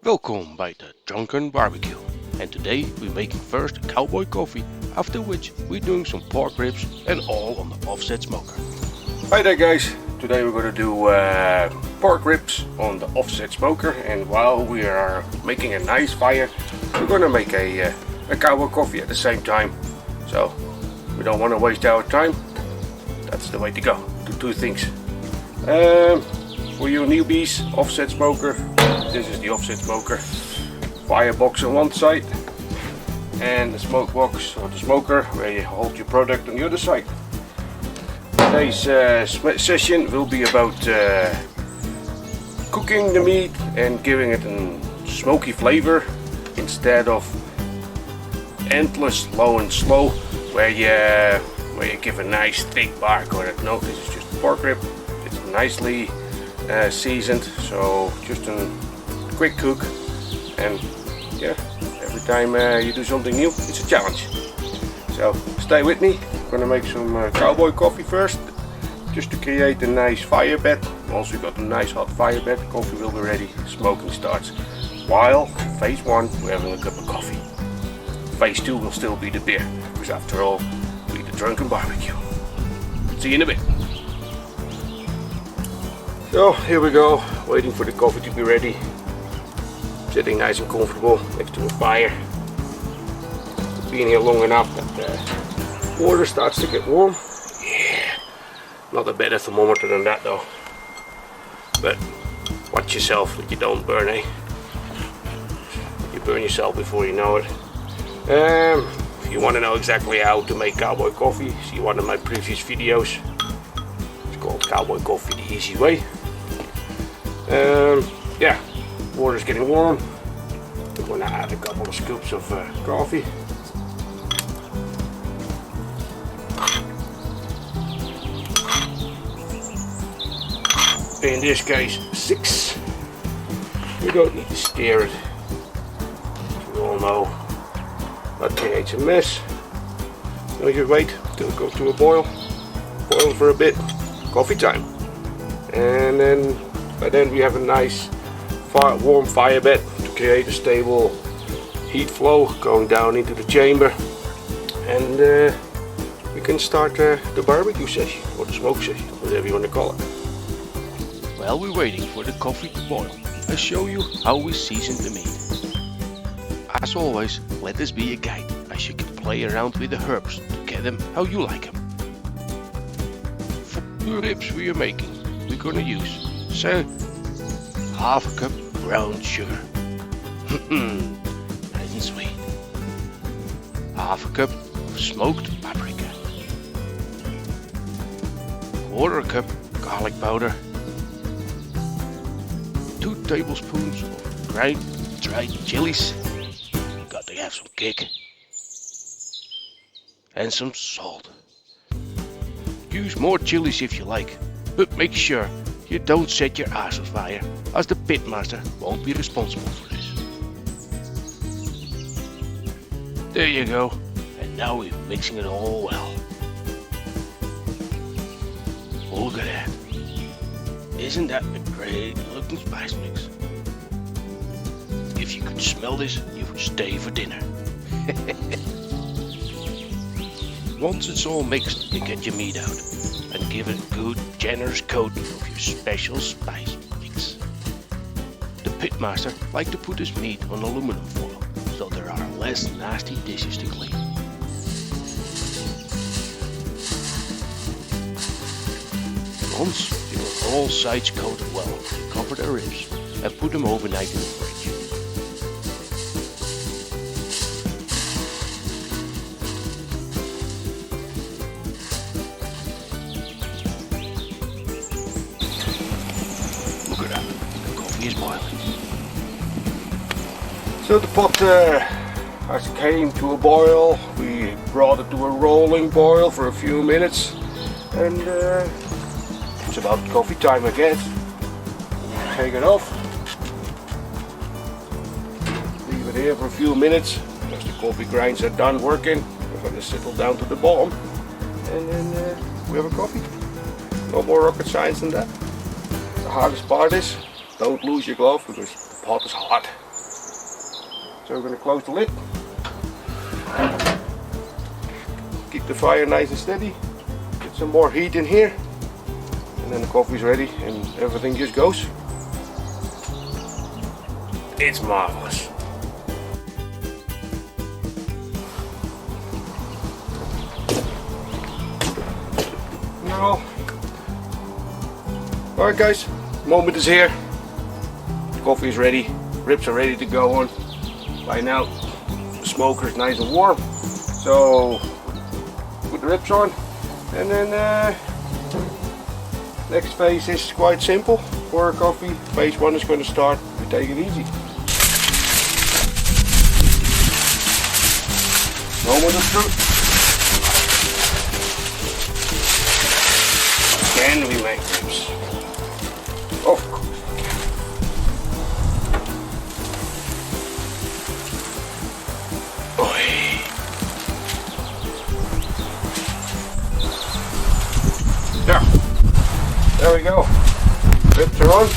Welcome by the Drunken barbecue, and today we're making first a Cowboy Coffee, after which we're doing some pork ribs and all on the offset smoker. Hi there guys, today we're going to do pork ribs on the offset smoker, and while we are making a nice fire we're going to make a Cowboy Coffee at the same time, so we don't want to waste our time. That's the way to go, do two things. For you newbies, offset smoker, this is the offset smoker. Firebox on one side and the smoke box or the smoker where you hold your product on the other side. Today's session will be about cooking the meat and giving it a smoky flavor instead of endless low and slow where you give a nice thick bark on it. No, this is just a pork rib. It's nicely seasoned, so just a quick cook, and yeah, every time you do something new it's a challenge. So stay with me. I'm gonna make some Cowboy Coffee first, just to create a nice fire bed. Once we got a nice hot fire bed, coffee will be ready, smoking starts. While phase 1 we're having a cup of coffee. Phase 2 will still be the beer, because after all we're the Drunken barbecue. See you in a bit. So here we go, waiting for the coffee to be ready. Sitting nice and comfortable next to a fire. Been here long enough that the water starts to get warm. Yeah, not a better thermometer than that though. But watch yourself that you don't burn, eh? You burn yourself before you know it. If you want to know exactly how to make Cowboy Coffee, see one of my previous videos. It's called Cowboy Coffee the Easy Way. Yeah, water's getting warm. I'm gonna add a couple of scoops of coffee. In this case, 6. You don't need to stir it. You all know that creates a mess. Now you wait till it goes to a boil. Boil for a bit. Coffee time. And then by then we have a nice warm fire bed to create a stable heat flow going down into the chamber, and we can start the barbecue session or the smoke session, whatever you want to call it. While we're waiting for the coffee to boil, I'll show you how we season the meat. As always, let this be a guide, as you can play around with the herbs to get them how you like them. For the ribs we are making, we're gonna use half a cup brown sugar. Nice and sweet. Half a cup of smoked paprika. Quarter cup garlic powder. 2 tablespoons of dried chilies. Got to have some kick. And some salt. Use more chilies if you like, but make sure you don't set your ass on fire, as the pitmaster won't be responsible for this. There you go, and now we're mixing it all well. Look at that. Isn't that a great looking spice mix? If you could smell this, you would stay for dinner. Once it's all mixed, you get your meat out and give it a good generous coating of your special spice mix. The pitmaster likes to put his meat on aluminum foil, so there are less nasty dishes to clean. Once you have all sides coated well, cover the ribs and put them overnight in the fridge. Is boiling. So the pot has came to a boil. We brought it to a rolling boil for a few minutes, and it's about coffee time again. Take it off, leave it here for a few minutes as the coffee grinds are done working. We're going to settle down to the bottom, and then we have a coffee. No more rocket science than that. The hardest part is, don't lose your glove because the pot is hot. So we're going to close the lid. Keep the fire nice and steady. Get some more heat in here. And then the coffee's ready and everything just goes. It's marvelous. Now, alright guys, moment is here. Coffee is ready, ribs are ready to go on. By now, the smoker is nice and warm. So, put the ribs on, and then next phase is quite simple. For coffee, phase 1 is going to start. We take it easy. Moment of truth. Can we make ribs? Of course. There we go. Ribs are on.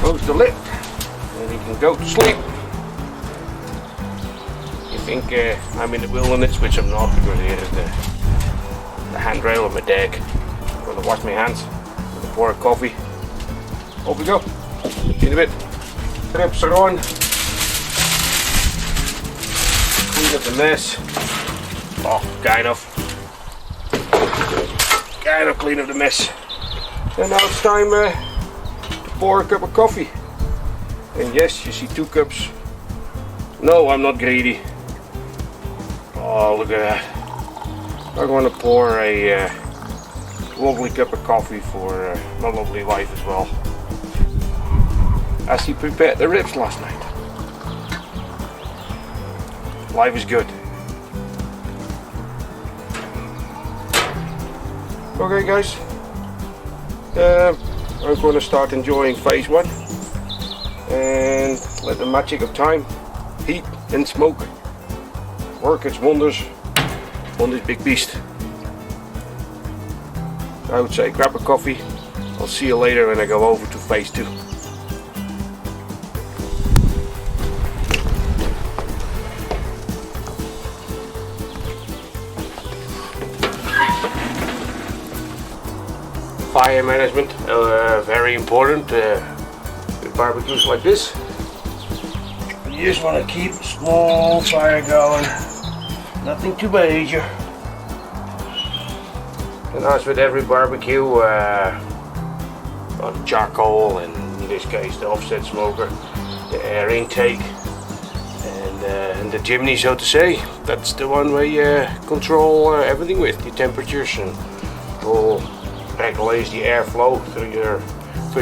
Close the lid, and you can go to sleep. You think I'm in the wilderness, which I'm not, because here's the handrail of my deck. I'm going to wash my hands with a pour of coffee. Off we go. See you in a bit. Ribs are on. Clean up the mess. Oh, kind of clean up the mess. And now it's time to pour a cup of coffee. And yes, you see 2 cups. No, I'm not greedy. Oh, look at that. I'm going to pour a lovely cup of coffee for my lovely wife as well, as she prepared the ribs last night. Life is good. Okay guys, I'm going to start enjoying phase 1 and let the magic of time, heat and smoke work its wonders on this big beast. I would say grab a coffee. I'll see you later when I go over to phase 2. Fire management, very important with barbecues like this. You just want to keep a small fire going, nothing too major. And as with every barbecue, on charcoal, and in this case the offset smoker, the air intake, and the chimney, so to say, that's the one where you control everything with, the temperatures, and all regulates the airflow through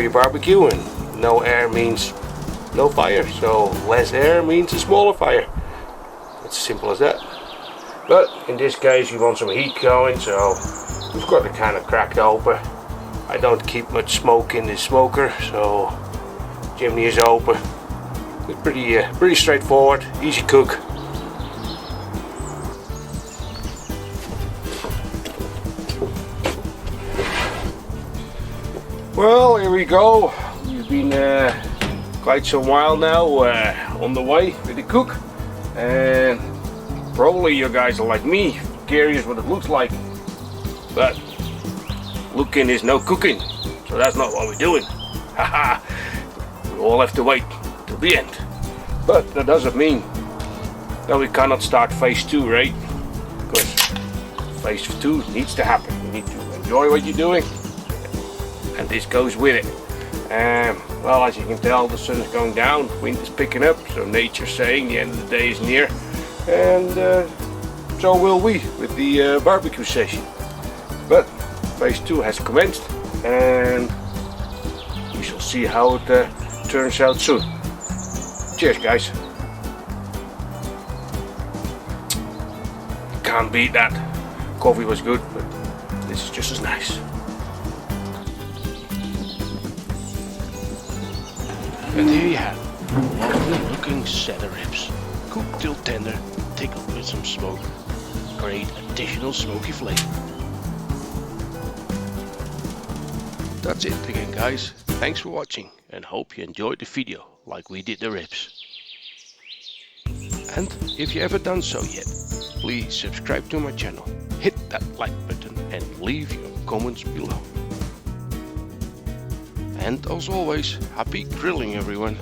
your barbecue, and no air means no fire, so less air means a smaller fire. It's as simple as that. But in this case you want some heat going, so we've got it kind of cracked open. I don't keep much smoke in this smoker, so chimney is open. It's pretty straightforward, easy cook. Well, here we go. We've been quite some while now on the way with the cook, and probably you guys are like me, curious what it looks like. But looking is no cooking, so that's not what we're doing. Haha, we all have to wait till the end. But that doesn't mean that we cannot start phase 2, right? Because phase 2 needs to happen. You need to enjoy what you're doing, and this goes with it. Well, as you can tell, the sun is going down, wind is picking up, so nature's saying the end of the day is near, and so will we with the barbecue session. But phase 2 has commenced, and we shall see how it turns out soon. Cheers, guys. Can't beat that. Coffee was good, but this is just as nice. And here you have a lovely looking set of ribs, cooked till tender, tickled with some smoke. Great additional smoky flavor. That's it again, guys. Thanks for watching, and hope you enjoyed the video. like we did the ribs. And if you haven't done so yet, please subscribe to my channel, hit that like button and leave your comments below. And as always, happy grilling everyone!